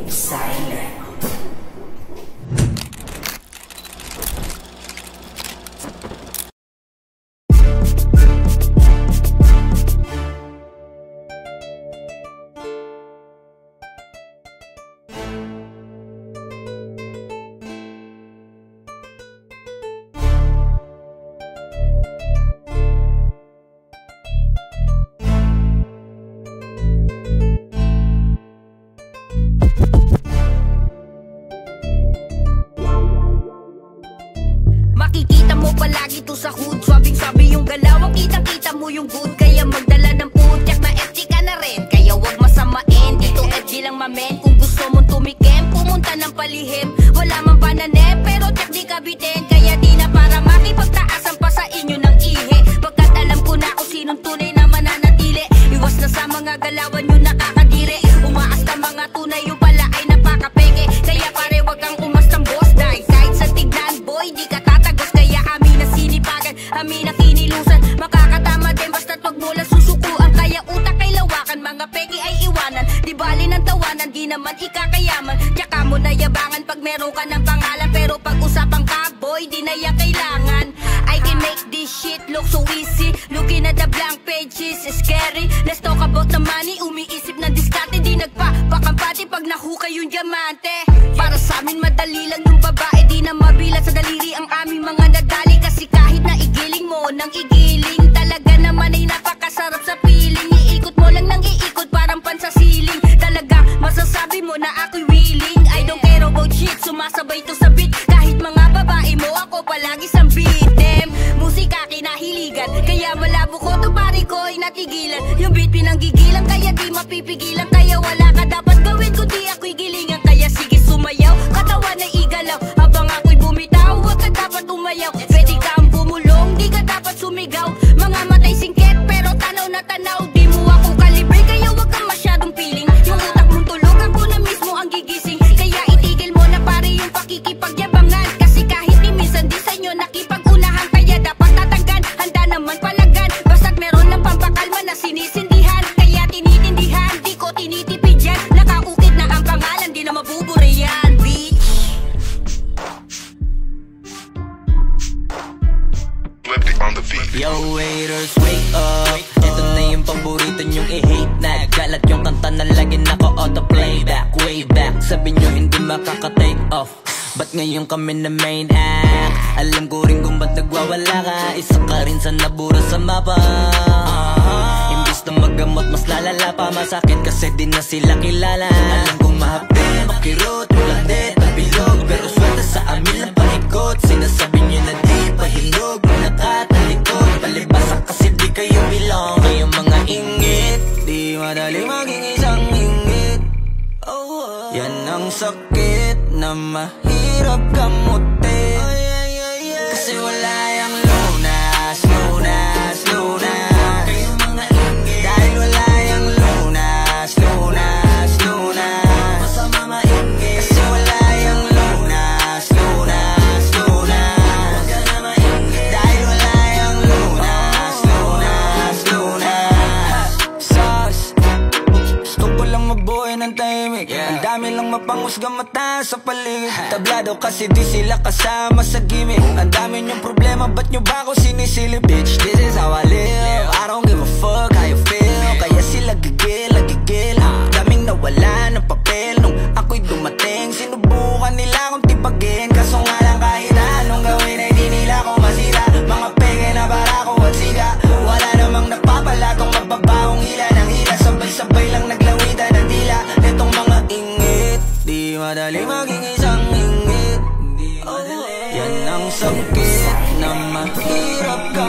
silent. Makikita mo palagi to sa hood, swabing-swabi yung galaw, kitang-kita mo yung good. Kaya magdala ng putyak na FT ka na rin, kaya wag masamain. Dito FD lang mamen, kung gusto mong tumikim, pumunta ng palihim. Wala man pananim, pero tsak di kabitin. Kaya di na para makipagtaasan pa sa inyo ng ihi, pagkat alam ko na kung sinong tunay na mananatili. Iwas na sa mga galawan yung nakakadiri, umaas na mga tunay yung pala ay napakapeke. Kaya pare wag kang umastang boss, dahil kahit sa tignan boy di ka tatagos. Kaya amin na sinipagan, amin na kinilusan, makakatama din basta't wag mo lang susukuan. Kaya utak ay lawakan, mga peki ay iwanan, di bali ng tawanan, di naman ikakayaman. Tsaka mo na yabangan pag meron ka ng pangalan, pero pag usapang ka boy di na yan kailangan. I can make this shit look so easy, looking at the blank pages is scary. Let's talk about the money, umiisip ng diskarte, di nagpapakampati pag nahukay yung diamante. Para sa amin madali lang yung babae, di na mabilang sa daliri ang aming mga nadali. Kasi kahit na igiling mo nang igiling, talaga naman ay napakasarap sa piling. Iikot mo lang nang iikot parang pansasiling, talaga masasabi mo na ako'y willing. I don't care about shit, sumasabay to sa beat, kahit mga babae mo ako palagi sambit. Them, musika kinahiligan, kaya malabo ko to pari ko ay natigilan. Yung beat pinanggigilan, kaya di mapipigilan. Kaya wala ka dapat gawin kundi ako'y gilingan. Kaya sige sumayaw, katawan ay igalaw, habang ako'y bumitaw, huwag ka dapat umayaw. Pwede kang bumulong, di ka dapat sumigaw. Mga matay singket, pero tanaw na tanaw. Di mo ako kalibre, kaya huwag kang masyadong piling. Yung utak mong tulog, ako na mismo ang gigising. Kaya itigil mo na pare yung pakikipagyabangan, kasi kahit di minsan di sa'yo nakipag-unahan. Kaya dapat tatanggan, handa naman palagan, basta't meron ng pampakalma na sinisindihan. Kaya tinitindihan, di ko tinitipid yan, nakaukit na ang pangalan, di na mabubura yan, bitch. Yo haters, wake up, ito na yung paborito nyong i-hate na. Galat yung kanta na lagi naka-auto-playback. Way back, sabi nyo hindi makaka-take off, ba't ngayon kami na main act? Alam ko rin kung ba't nagwawala ka, isa ka rin sa nabura sa mapa. Imbis na magamot mas lalala pa, masakit kasi di na sila kilala. Alam kong mahapin, makirot, walang det, nabilog, pero swerte sa amin lang paikot. Sinasabi nyo na di pahinog, nakatalikod, palibasa kasi di kayo belong. Kayong mga ingit, di madali maging isang ingit. Yan ang sakit na mahirap gamutin, kasi wala yung lunas, lunas, lunas. Kayong mga ingit, dahil wala yung lunas, lunas, lunas. Masama maingit, kasi wala yung lunas, lunas, lunas. Huwag ka na maingit, dahil wala yung lunas, lunas, lunas. Sus, gusto ko lang mabuhay ng tahimik, ang dami lang mapanghusga mata sa paligid. Tablado kasi di sila kasama sa gimmick. Ang dami niyong problema, ba't nyo ba ako sinisilip? Bitch, this is how I live, I don't give a fuck how you feel. Kaya sila gigil, gigil, daming nawala ng papel nung ako'y dumating. Sinubukan nila akong tipagin, kaso nga lang kahit anong gawin ay di nila ako masira. Mga peke na para ko at siga, wala namang napapala tong mababahong hila ng hila. Sabay-sabay lang naglawitan ng dila. Etong mga ingit, di madali maging isang ingit. Yan ang sakit na mahirap ka